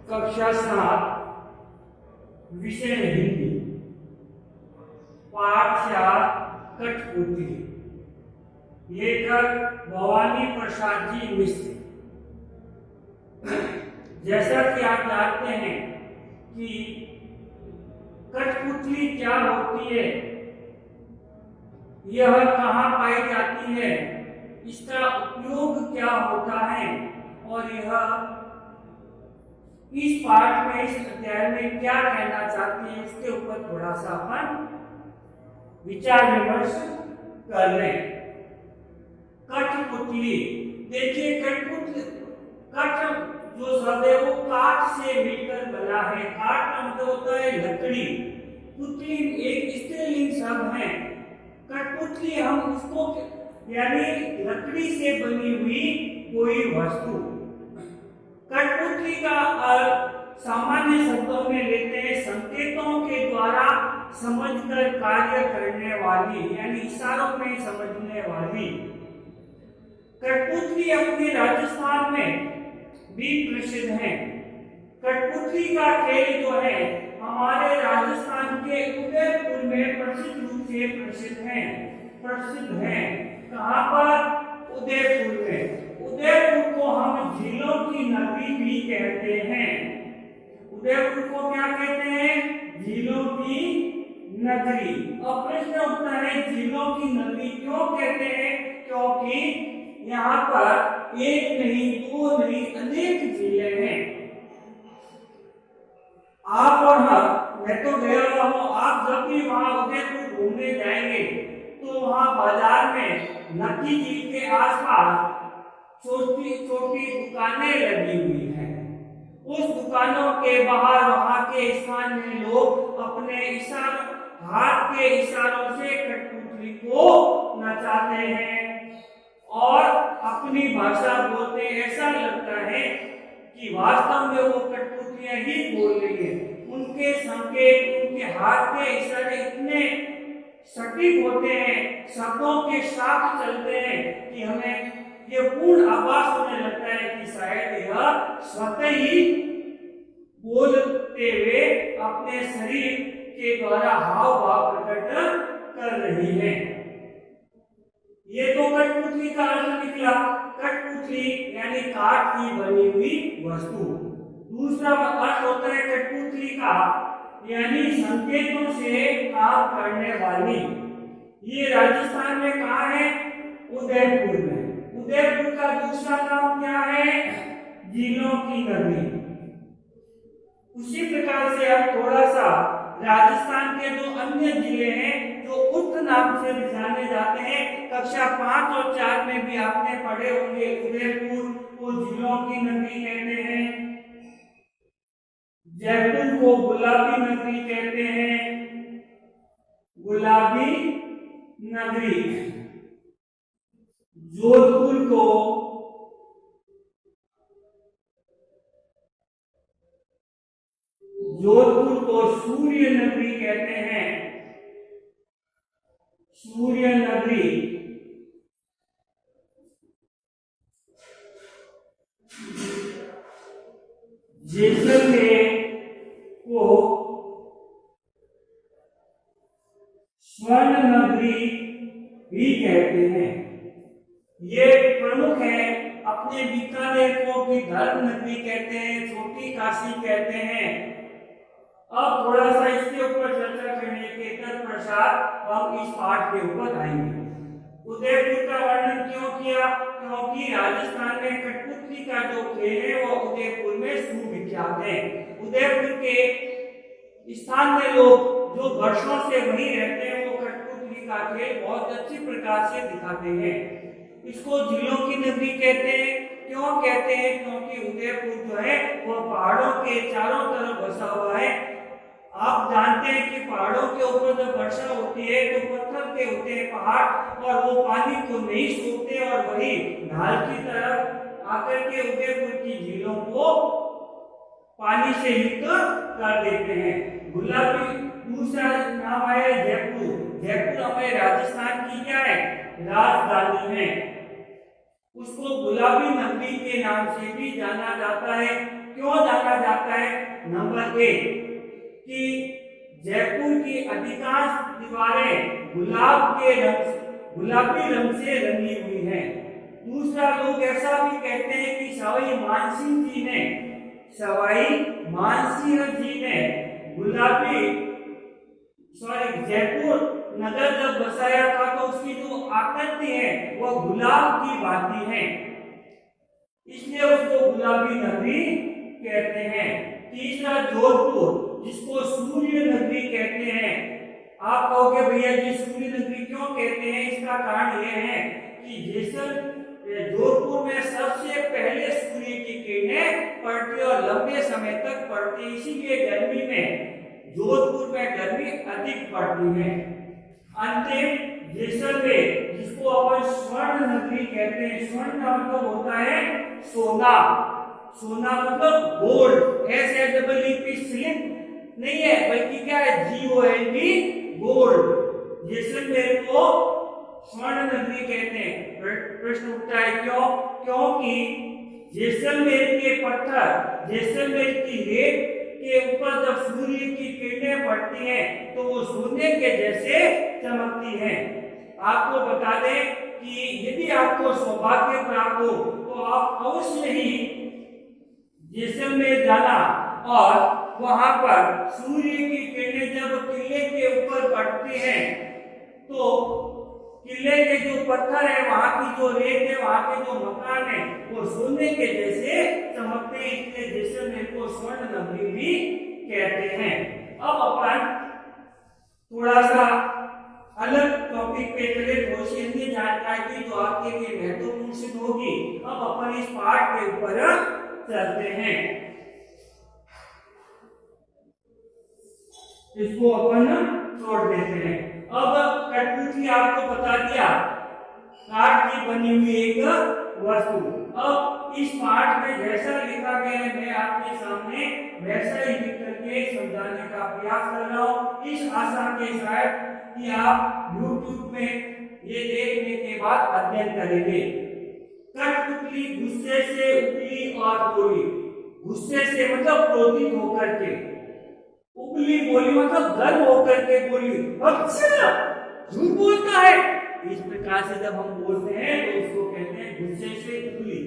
कक्षा 7 विषय हिंदी पाठ 4 कठपुतली। लेखक भवानी प्रसाद जी मिश्र। जैसा कि आप जानते हैं कि कठपुतली क्या होती है, यह कहाँ पाई जाती है, इसका उपयोग क्या होता है और यह इस पाठ में इस अध्याय में क्या कहना चाहती है, इसके ऊपर थोड़ा सा अपन विचार विमर्श कर लें। कठपुतली, देखिए कठपुतली, कठ जो शब्द है वो काठ से मिलकर बना है। काठ का मतलब होता है लकड़ी। पुतली एक स्त्रीलिंग शब्द है। कठपुतली हम उसको यानी लकड़ी से बनी हुई कोई वस्तु। कठपुतली का अर्थ सामान्य शब्दों में लेते हैं संकेतों के द्वारा समझकर कार्य करने वाली, यानी इशारों में समझने वाली। कठपुतली अपने राजस्थान में भी प्रसिद्ध है। कठपुतली का खेल जो है हमारे राजस्थान के उदयपुर में प्रसिद्ध रूप से प्रसिद्ध है। कहाँ पर? उदयपुर में। उदयपुर को हम झीलों की नगरी भी कहते हैं। उदयपुर को क्या कहते हैं? झीलों की नगरी। अब प्रश्न उठता है झीलों की नगरी क्यों कहते हैं? क्योंकि यहाँ पर एक नहीं, दो नहीं, अनेक झीलें हैं। आप और हम, मैं तो गया हुआ हूँ, आप जब भी वहां उदयपुर घूमने जाएंगे तो वहां बाजार में नक्की झील के आसपास छोटी छोटी दुकानें लगी हुई हैं। उस दुकानों के बाहर वहां के स्थानीय लोग अपने इशारों, हाथ के इशारों से कठपुतली को नचाते हैं और अपनी भाषा बोलते। ऐसा लगता है कि वास्तव में वो कठपुतलियां ही बोल रही है। उनके संकेत, उनके हाथ के इशारे इतने सटीक होते हैं, शब्दों के साथ चलते हैं कि हमें ये पूर्ण आभास होने लगता है कि शायद यह स्वतः ही बोलते हुए अपने शरीर के द्वारा हाव भाव प्रकट कर रही है। ये तो कठपुतली का अर्थ निकला। कठपुतली यानी काठ की बनी हुई वस्तु। दूसरा अर्थ होता है कठपुतली का यानी संकेतों से काम करने वाली। ये राजस्थान में कहाँ है? उदयपुर में। उदयपुर का दूसरा नाम क्या है? झीलों की नगरी। उसी प्रकार से अब थोड़ा सा राजस्थान के जो अन्य जिले हैं जो उक्त नाम से जाने जाते हैं, कक्षा 5 और 4 में भी आपने पढ़े होंगे। उदयपुर को झीलों की नगरी कहते हैं, जयपुर को गुलाबी नगरी कहते हैं, गुलाबी नगरी। जोधपुर को सूर्य नगरी कहते हैं, सूर्य नगरी। जैसलमेर को स्वर्ण नगरी भी कहते हैं। ये प्रमुख है। अपने बीकानेर को भी धर्म नगरी कहते हैं, छोटी काशी कहते हैं। अब थोड़ा सा इसके ऊपर चर्चा करने के तत्पश्चात हम इस पाठ के ऊपर आएंगे। उदयपुर का वर्णन क्यों किया? क्योंकि राजस्थान में कठपुतली का जो खेल है वो उदयपुर में सुविख्यात है। उदयपुर के स्थानीय लोग जो वर्षों से वहीं रहते हैं वो कठपुतली का खेल बहुत अच्छी प्रकार से दिखाते हैं। इसको झीलों की नगरी कहते हैं। क्यों कहते हैं? क्योंकि उदयपुर जो है वो पहाड़ों के चारों तरफ बसा हुआ है। आप जानते हैं कि पहाड़ों के ऊपर जब वर्षा होती है तो पत्थर के होते हैं पहाड़, और वो पानी को नहीं सोखते और वही ढाल की तरफ आकर के उदयपुर की झीलों को पानी से युक्त कर देते हैं। गुलाबी दूसरा नाम आया जयपुर। जयपुर हमारे राजस्थान की क्या है? राजधानी है। उसको गुलाबी नगरी के नाम से भी जाना जाता है। क्यों जाना जाता है? नंबर 1 कि जयपुर की अधिकांश दीवारें गुलाबी रंग से रंगी हुई हैं। दूसरा, लोग ऐसा भी कहते हैं कि सवाई मानसिंह जी ने जयपुर नगर जब बसाया था तो उसकी जो आकृति है वह गुलाब की भांति है, इसलिए उसको गुलाबी नगरी कहते हैं। तीसरा, जोधपुर जिसको सूर्य नगरी कहते हैं। आप कहोगे भैया जी सूर्य नगरी क्यों कहते हैं? इसका कारण यह है कि जोधपुर में सबसे पहले सूर्य की किरणें पड़ती और लंबे समय तक पड़ती, इसीलिए गर्मी में जोधपुर में गर्मी अधिक पड़ती है। अंतिम, जैसलमेर जिसको अपन स्वर्ण नगरी कहते हैं। स्वर्ण का मतलब होता है सोना। सोना मतलब गोल्ड, SLEP स्लिप नहीं है बल्कि क्या है, GOLD गोल्ड। जैसलमेर को स्वर्ण नगरी कहते हैं। प्रश्न उठता है क्यों? क्योंकि जैसलमेर के पत्थर, जैसलमेर की रेत के ऊपर जब सूर्य की किरणें पड़ती हैं तो वो सोने के जैसे चमकती हैं। आपको बता दें कि यदि आपको सौभाग्य प्राप्त हो तो आप अवश्य ही जैसलमेर जाना और वहां पर सूर्य की किरणें जब किले के ऊपर पड़ती हैं तो किले के जो पत्थर है, वहां की जो रेत है, वहां के जो मकान है वो सोने के जैसे चमकते हैं, इसलिए जैसलमेर को स्वर्ण नगरी भी कहते हैं। अब अपन थोड़ा सा अलग टॉपिक पे चले, थोड़ी सी अन्य जानकारी जो आपके लिए महत्वपूर्ण सिद्ध होगी। अब अपन इस पाठ के ऊपर चलते हैं, इसको अपन छोड़ देते हैं। अब कठपुतली आपको बता दिया, काठ की बनी हुई एक वस्तु। अब इस पाठ में जैसा लिखा गया है मैं आपके सामने वैसा ही लिख करके समझाने का प्रयास कर रहा हूँ, इस आशा के साथ कि आप YouTube में ये देखने के बाद अध्ययन करेंगे। कठपुतली गुस्से से उबली और बोली। गुस्से से मतलब क्रोधित होकर के, उबली बोली मतलब गर्म होकर के बोली, अच्छा झूठ बोलता है। इस प्रकार से जब हम बोलते हैं तो उसको कहते हैं गुस्से से उबली,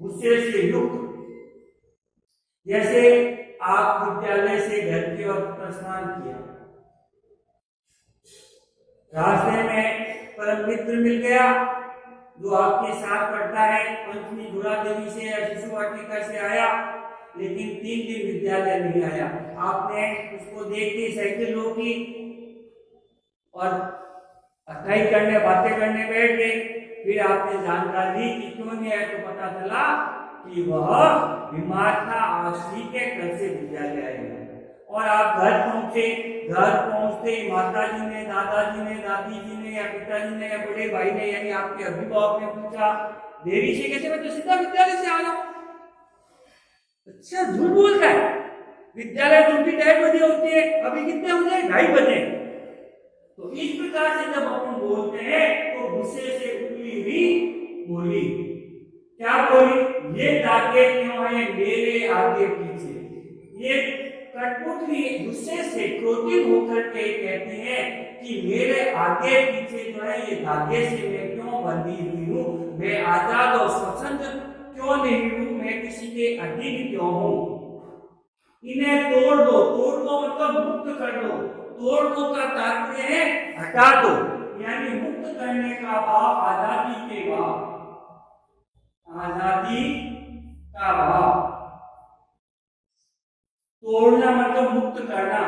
गुस्से से युक्त। जैसे आप विद्यालय से घर के वक्त प्रस्थान किया, रास्ते में परम मित्र मिल गया जो आपके साथ पढ़ता है, पंचमी धुरा देवी से या शिशु वाटिका से आया, लेकिन 3 दिन विद्यालय नहीं आया। आपने उसको देख के साइकिल रोकी और अथाई करने बातें करने बैठ गए। फिर आपने जानकारी दी कि क्यों नहीं आया, तो पता चला कि वह बीमार था, आज ठीक है, कल से विद्यालय आएगा। और आप घर पहुंचे, घर पहुंचते ही माता जी ने, दादाजी ने, दादी जी ने या पिताजी ने या बड़े भाई ने यानी आपके अभिभावक ने पूछा देरी से कैसे? मैं तो सीधा विद्यालय से आ रहा हूं। अच्छा झूठ बोलता है, विद्यालय तो उनकी 2:30 बजे होती है, अभी कितने हो जाए? 2:30 बजे। तो इस प्रकार से जब अपन बोलते हैं तो गुस्से से उबली हुई बोली। क्या बोली? ये दागे क्यों है मेरे आगे पीछे? ये कठपुतली गुस्से से क्रोधित होकर के कहती है कि मेरे आगे पीछे जो है ये धागे से मैं क्यों बंधी हुई हूँ? मैं आजाद और स्वतंत्र क्यों नहीं हूँ? मैं किसी के अधीन क्यों हूँ? इन्हें तोड़ दो। तोड़ दो मतलब मुक्त कर दो। तोड़ दो का तात्पर्य है हटा दो, यानी मुक्त करने का भाव, आजादी के भाव, आजादी का भाव। तोड़ना मतलब मुक्त करना,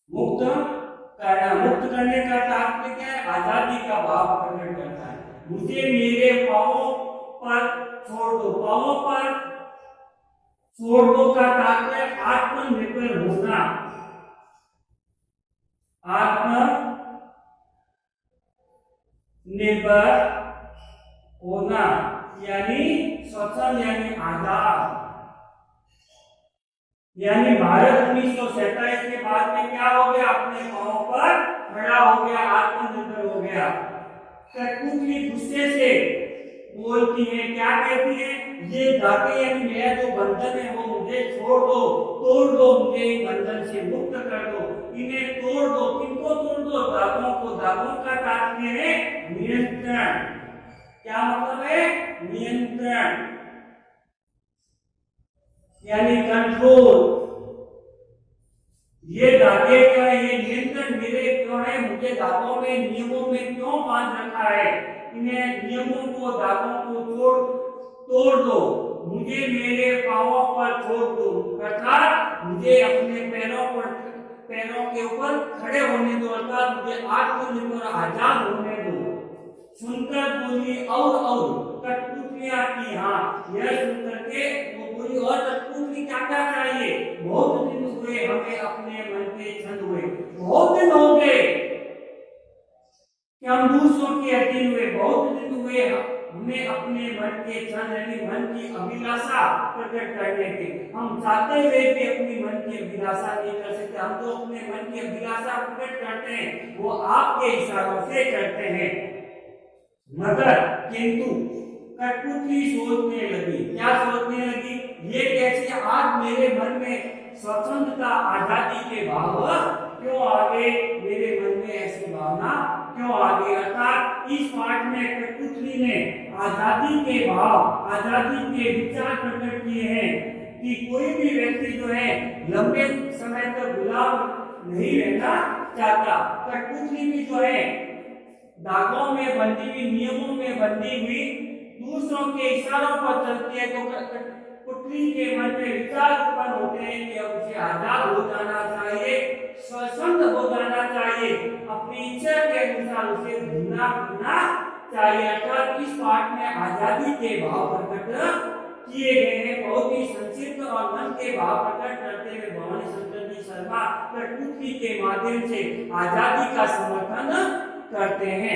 मुक्त करना। मुक्त करने का तात्पर्य क्या है? आजादी का भाव प्रकट करता है। मुझे मेरे पांवों पर छोड़ दो। पांवों पर छोड़ दो का तात्पर्य आत्मनिर्भर होना, आत्मनिर्भर होना, यानी स्वतंत्र यानी आजाद। यानी भारत 1947 के बाद में क्या हो गया? अपने पांवों पर खड़ा हो गया, आत्मनिर्भर हो गया। कठपुतली गुस्से से बोलती है, क्या कहती है, ये धागे यानी मेरा जो बंधन है वो मुझे छोड़ दो, तोड़ दो, मुझे इस बंधन से मुक्त कर दो, इन्हें तोड़ दो। किनको तोड़ दो? धागों को। धागों का तात्पर्य है नियंत्रण। क्या मतलब है? नियंत्रण यानी कंट्रोल। ये धागे क्या है? ये नियंत्रण मेरे क्यों है? मुझे धागों में, नियमों में क्यों बांध रखा है? इन्हें नियमों को, धागों को तोड़ दो, मुझे मेरे पांवों पर छोड़ दो, अर्थात मुझे अपने पैरों के ऊपर खड़े होने दो, अर्थात मुझे आत्मनिर्भर आजाद होने दो। सुनकर बोली और कठपुतलियां की हाँ। यह सुनकर के वो बोली और कठपुतली क्या क्या चाहिए? बहुत दिन हुए हमें अपने मन के छंद हुए, बहुत दिन हो गए कि हम दूसरों के अधीन हुए, बहुत दिन हुए हमें अपने मन के छंद यानी मन की अभिलाषा प्रकट करने के। हम चाहते हुए भी अपनी मन की अभिलाषा नहीं कर सकते। हम तो अपने मन की अभिलाषा प्रकट करते हैं, वो आपके इशारों से करते हैं। मगर किंतु कठपुतली सोचने लगी। क्या सोचने लगी? ये कैसे आज मेरे मन में स्वतंत्रता, आजादी के भाव क्यों आ गए? मेरे मन में ऐसी भावना क्यों आ गई? अर्थात इस पाठ में कठपुतली ने आजादी के भाव, आजादी के विचार प्रकट किए हैं कि कोई भी व्यक्ति जो है लंबे समय तक गुलाम नहीं रहना चाहता। कठपुतली भी जो है धागों में बंधी हुई, नियमों में बंधी हुई, दूसरों के इशारों पर चलती है, तो कठपुतली के मन में विचार उत्पन्न होते हैं कि अब उसे आजाद हो जाना चाहिए, स्वतंत्र हो जाना चाहिए, अपनी इच्छा के अनुसार उसे घूमना फिरना चाहिए। अर्थात इस पाठ में आजादी के भाव प्रकट किए गए हैं। बहुत ही संक्षिप्त और मन के भाव प्रकट करते हुए भवानी शंकर जी शर्मा कठपुतली के माध्यम से आजादी का समर्थन करते हैं।